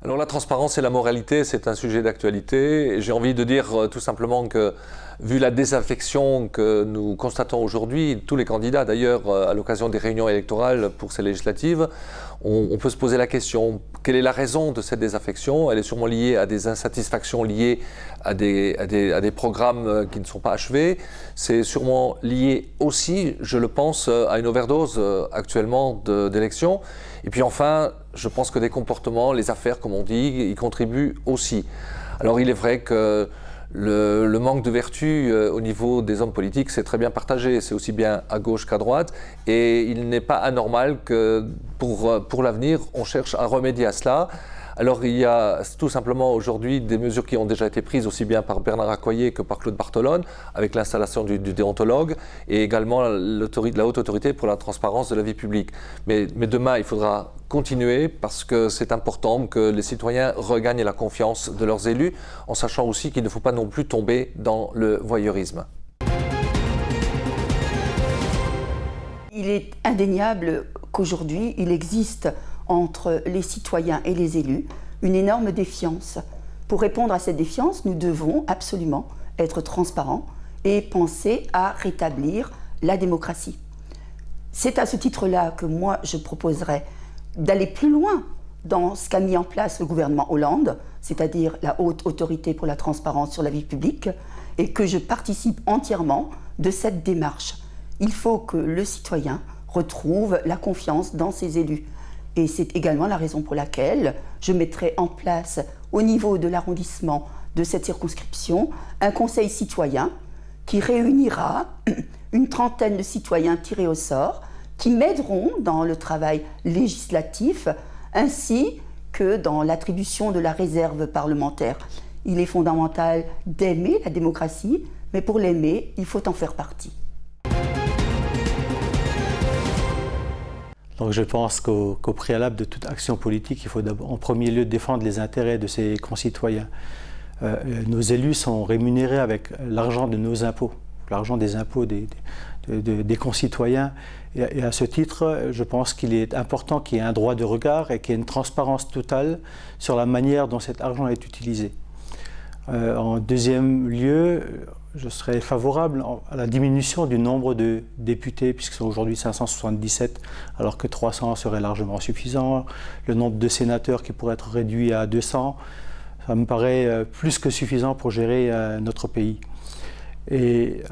Alors la transparence et la moralité, c'est un sujet d'actualité. J'ai envie de dire tout simplement que, vu la désaffection que nous constatons aujourd'hui, tous les candidats d'ailleurs à l'occasion des réunions électorales pour ces législatives, on peut se poser la question, quelle est la raison de cette désaffection? Elle est sûrement liée à des insatisfactions liées à des programmes qui ne sont pas achevés. C'est sûrement lié aussi, je le pense, à une overdose actuellement d'élections. Et puis enfin, je pense que des comportements, les affaires comme on dit, y contribuent aussi. Alors il est vrai que le manque de vertu au niveau des hommes politiques, c'est très bien partagé, c'est aussi bien à gauche qu'à droite, et il n'est pas anormal que pour l'avenir, on cherche à remédier à cela. Alors il y a tout simplement aujourd'hui des mesures qui ont déjà été prises aussi bien par Bernard Accoyer que par Claude Barthelone, avec l'installation du déontologue et également la haute autorité pour la transparence de la vie publique. Mais demain, il faudra continuer parce que c'est important que les citoyens regagnent la confiance de leurs élus, en sachant aussi qu'il ne faut pas non plus tomber dans le voyeurisme. Il est indéniable qu'aujourd'hui, il existe entre les citoyens et les élus une énorme défiance. Pour répondre à cette défiance, nous devons absolument être transparents et penser à rétablir la démocratie. C'est à ce titre-là que moi, je proposerais d'aller plus loin dans ce qu'a mis en place le gouvernement Hollande, c'est-à-dire la haute autorité pour la transparence sur la vie publique, et que je participe entièrement de cette démarche. Il faut que le citoyen retrouve la confiance dans ses élus. Et c'est également la raison pour laquelle je mettrai en place, au niveau de l'arrondissement de cette circonscription, un conseil citoyen qui réunira une trentaine de citoyens tirés au sort, qui m'aideront dans le travail législatif, ainsi que dans l'attribution de la réserve parlementaire. Il est fondamental d'aimer la démocratie, mais pour l'aimer, il faut en faire partie. Donc je pense qu'au préalable de toute action politique, il faut en premier lieu défendre les intérêts de ses concitoyens. Nos élus sont rémunérés avec l'argent de nos impôts, l'argent des impôts des concitoyens. Et à ce titre, je pense qu'il est important qu'il y ait un droit de regard et qu'il y ait une transparence totale sur la manière dont cet argent est utilisé. En deuxième lieu, je serais favorable à la diminution du nombre de députés, puisqu'ils sont aujourd'hui 577, alors que 300 serait largement suffisant. Le nombre de sénateurs qui pourrait être réduit à 200, ça me paraît plus que suffisant pour gérer notre pays. Et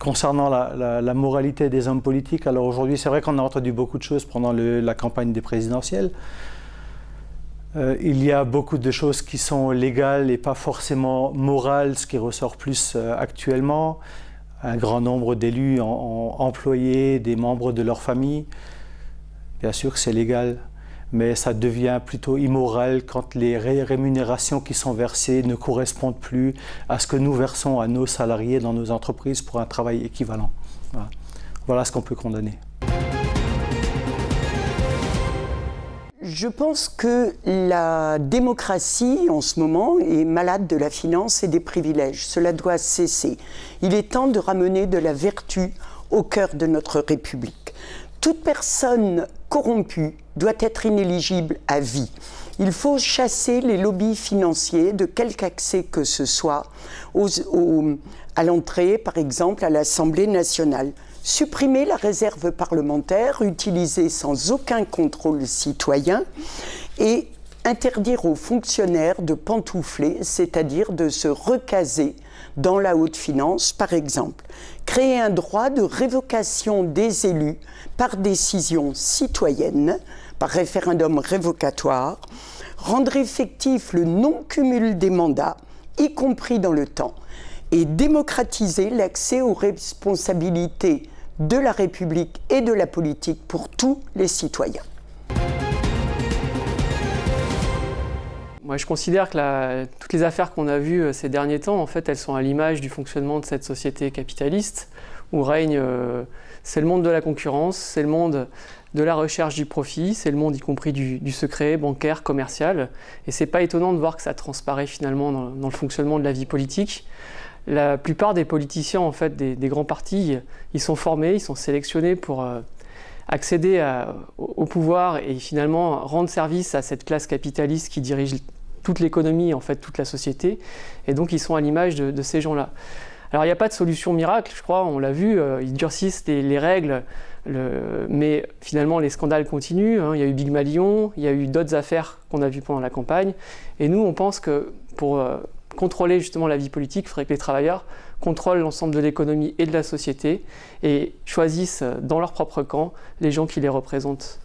concernant la moralité des hommes politiques, alors aujourd'hui, c'est vrai qu'on a entendu beaucoup de choses pendant la campagne des présidentielles. Il y a beaucoup de choses qui sont légales et pas forcément morales, ce qui ressort plus actuellement. Un grand nombre d'élus ont employé des membres de leur famille. Bien sûr que c'est légal, mais ça devient plutôt immoral quand les rémunérations qui sont versées ne correspondent plus à ce que nous versons à nos salariés dans nos entreprises pour un travail équivalent. Voilà ce qu'on peut condamner. Je pense que la démocratie, en ce moment, est malade de la finance et des privilèges. Cela doit cesser. Il est temps de ramener de la vertu au cœur de notre République. Toute personne corrompue doit être inéligible à vie. Il faut chasser les lobbies financiers de quelque accès que ce soit à l'entrée, par exemple, à l'Assemblée nationale. Supprimer la réserve parlementaire, utilisée sans aucun contrôle citoyen, et interdire aux fonctionnaires de pantoufler, c'est-à-dire de se recaser dans la haute finance, par exemple. Créer un droit de révocation des élus par décision citoyenne, par référendum révocatoire, rendre effectif le non-cumul des mandats, y compris dans le temps, et démocratiser l'accès aux responsabilités de la République et de la politique pour tous les citoyens. Moi, je considère que toutes les affaires qu'on a vues ces derniers temps, en fait, elles sont à l'image du fonctionnement de cette société capitaliste où règne, c'est le monde de la concurrence, c'est le monde de la recherche du profit, c'est le monde y compris du secret bancaire, commercial. Et c'est pas étonnant de voir que ça transparaît finalement dans le fonctionnement de la vie politique. La plupart des politiciens en fait, des grands partis, ils sont formés, ils sont sélectionnés pour accéder au pouvoir et finalement rendre service à cette classe capitaliste qui dirige toute l'économie, en fait toute la société, et donc ils sont à l'image de ces gens-là. Alors il n'y a pas de solution miracle, je crois, on l'a vu, ils durcissent les règles, mais finalement les scandales continuent, hein. Il y a eu Big Malion, il y a eu d'autres affaires qu'on a vues pendant la campagne, et nous on pense que pour contrôler justement la vie politique, il faudrait que les travailleurs contrôlent l'ensemble de l'économie et de la société, et choisissent dans leur propre camp les gens qui les représentent.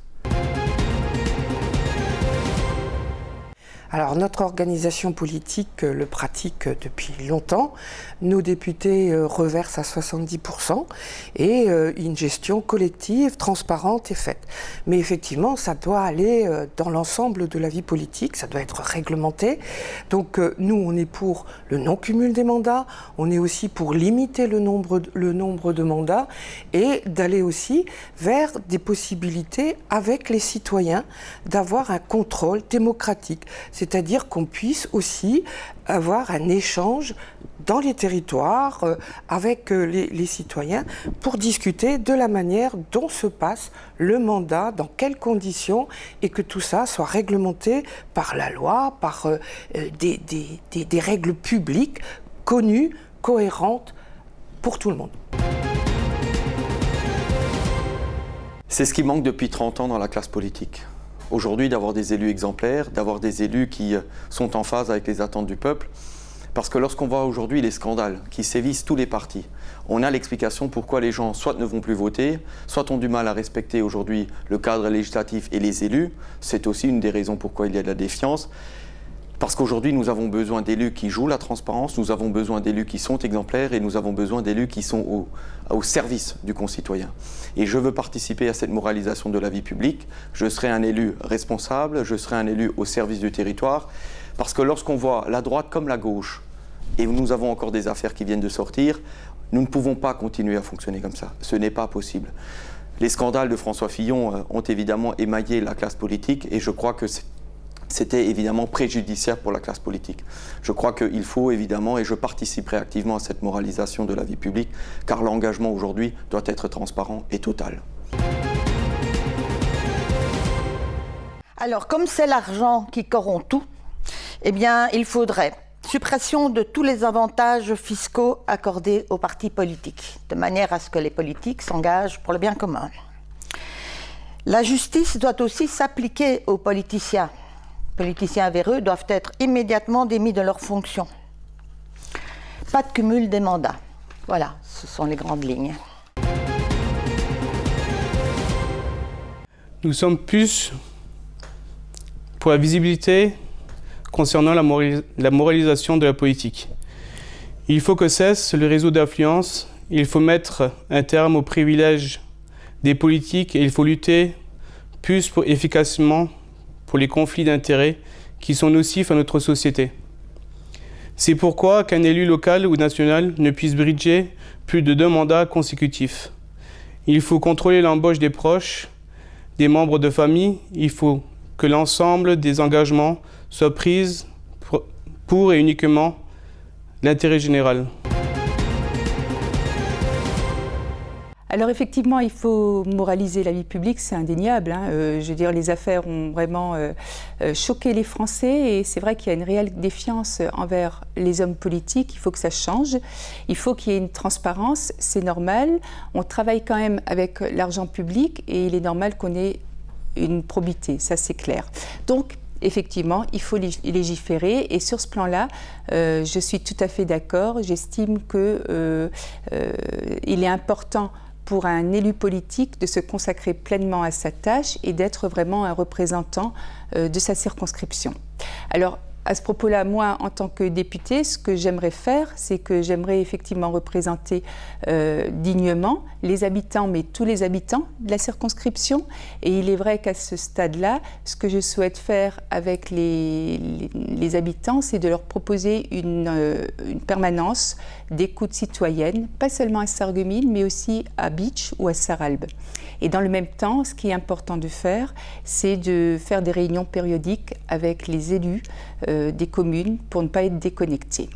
Alors notre organisation politique le pratique depuis longtemps. Nos députés reversent à 70% et une gestion collective, transparente est faite. Mais effectivement, ça doit aller dans l'ensemble de la vie politique, ça doit être réglementé. Donc nous, on est pour le non-cumul des mandats, on est aussi pour limiter le nombre de mandats et d'aller aussi vers des possibilités avec les citoyens d'avoir un contrôle démocratique. C'est-à-dire qu'on puisse aussi avoir un échange dans les territoires avec les citoyens pour discuter de la manière dont se passe le mandat, dans quelles conditions, et que tout ça soit réglementé par la loi, par des règles publiques connues, cohérentes pour tout le monde. C'est ce qui manque depuis 30 ans dans la classe politique. Aujourd'hui, d'avoir des élus exemplaires, d'avoir des élus qui sont en phase avec les attentes du peuple. Parce que lorsqu'on voit aujourd'hui les scandales qui sévissent tous les partis, on a l'explication pourquoi les gens soit ne vont plus voter, soit ont du mal à respecter aujourd'hui le cadre législatif et les élus. C'est aussi une des raisons pourquoi il y a de la défiance. Parce qu'aujourd'hui, nous avons besoin d'élus qui jouent la transparence, nous avons besoin d'élus qui sont exemplaires et nous avons besoin d'élus qui sont au service du concitoyen. Et je veux participer à cette moralisation de la vie publique. Je serai un élu responsable, je serai un élu au service du territoire. Parce que lorsqu'on voit la droite comme la gauche, et nous avons encore des affaires qui viennent de sortir, nous ne pouvons pas continuer à fonctionner comme ça. Ce n'est pas possible. Les scandales de François Fillon ont évidemment émaillé la classe politique et je crois que c'était évidemment préjudiciable pour la classe politique. Je crois qu'il faut évidemment, et je participerai activement à cette moralisation de la vie publique, car l'engagement aujourd'hui doit être transparent et total. Alors, comme c'est l'argent qui corrompt tout, eh bien, il faudrait suppression de tous les avantages fiscaux accordés aux partis politiques, de manière à ce que les politiques s'engagent pour le bien commun. La justice doit aussi s'appliquer aux politiciens. Les politiciens véreux doivent être immédiatement démis de leurs fonctions. Pas de cumul des mandats. Voilà, ce sont les grandes lignes. Nous sommes plus pour la visibilité concernant la moralisation de la politique. Il faut que cesse le réseau d'influence, il faut mettre un terme aux privilèges des politiques et il faut lutter plus efficacement pour les conflits d'intérêts qui sont nocifs à notre société. C'est pourquoi qu'un élu local ou national ne puisse bridger plus de 2 mandats consécutifs. Il faut contrôler l'embauche des proches, des membres de famille, il faut que l'ensemble des engagements soient pris pour et uniquement l'intérêt général. Alors effectivement, il faut moraliser la vie publique, c'est indéniable. Hein. Je veux dire, les affaires ont vraiment choqué les Français et c'est vrai qu'il y a une réelle défiance envers les hommes politiques. Il faut que ça change. Il faut qu'il y ait une transparence, c'est normal. On travaille quand même avec l'argent public et il est normal qu'on ait une probité, ça c'est clair. Donc, effectivement, il faut légiférer et sur ce plan-là, je suis tout à fait d'accord. J'estime qu'il est important pour un élu politique de se consacrer pleinement à sa tâche et d'être vraiment un représentant de sa circonscription. Alors, à ce propos-là, moi, en tant que députée, ce que j'aimerais faire, c'est que j'aimerais effectivement représenter dignement les habitants, mais tous les habitants de la circonscription. Et il est vrai qu'à ce stade-là, ce que je souhaite faire avec les habitants, c'est de leur proposer une permanence d'écoute citoyenne, pas seulement à Sarreguemines, mais aussi à Bitche ou à Sarralbe. Et dans le même temps, ce qui est important de faire, c'est de faire des réunions périodiques avec les élus des communes pour ne pas être déconnectés.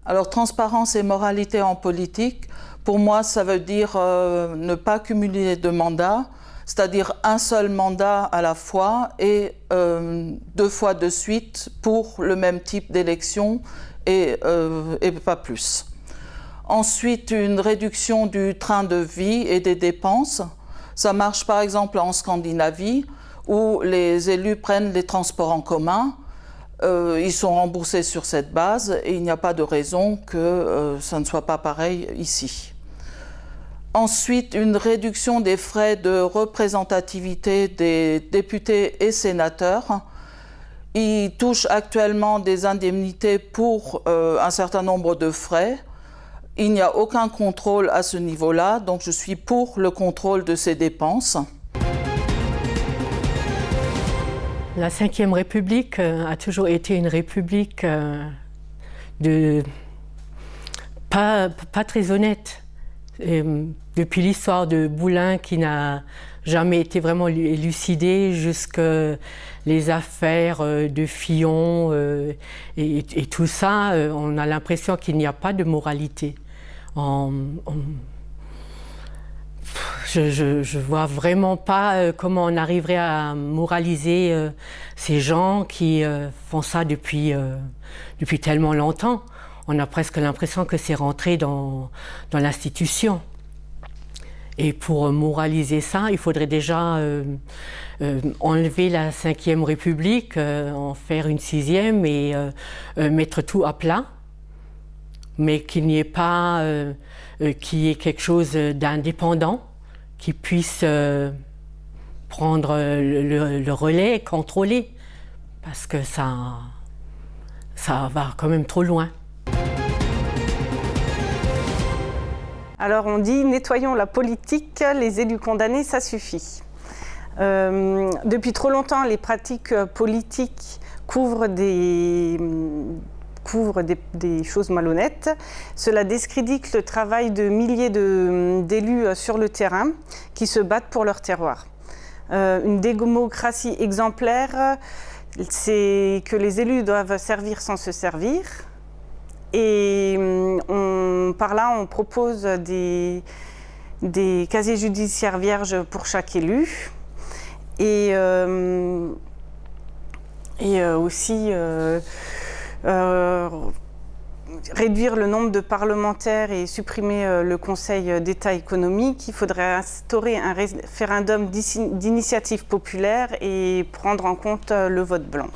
Alors, transparence et moralité en politique, Pour moi, ça veut dire ne pas cumuler de mandats, c'est-à-dire un seul mandat à la fois et 2 fois de suite pour le même type d'élection et pas plus. Ensuite, une réduction du train de vie et des dépenses. Ça marche par exemple en Scandinavie, où les élus prennent les transports en commun. Ils sont remboursés sur cette base et il n'y a pas de raison que ça ne soit pas pareil ici. Ensuite, une réduction des frais de représentativité des députés et sénateurs. Ils touchent actuellement des indemnités pour un certain nombre de frais. Il n'y a aucun contrôle à ce niveau-là, donc je suis pour le contrôle de ces dépenses. La Ve République a toujours été une république pas très honnête. Depuis l'histoire de Boulin qui n'a jamais été vraiment élucidée, jusqu'à les affaires de Fillon et tout ça, on a l'impression qu'il n'y a pas de moralité. Je vois vraiment pas comment on arriverait à moraliser ces gens qui font ça depuis tellement longtemps. On a presque l'impression que c'est rentré dans l'institution. Et pour moraliser ça, il faudrait déjà enlever la Ve République, en faire une 6e et mettre tout à plat, mais qu'il n'y ait pas qu'il y ait quelque chose d'indépendant qui puisse prendre le relais et contrôler, parce que ça va quand même trop loin. Alors on dit « nettoyons la politique, les élus condamnés, ça suffit ». Depuis trop longtemps, les pratiques politiques couvrent des choses malhonnêtes. Cela discrédite le travail de milliers d'élus sur le terrain qui se battent pour leur terroir. Une démocratie exemplaire, c'est que les élus doivent servir sans se servir. Et par là, on propose des casiers judiciaires vierges pour chaque élu. Et aussi réduire le nombre de parlementaires et supprimer le Conseil d'État économique. Il faudrait instaurer un référendum d'initiative populaire et prendre en compte le vote blanc.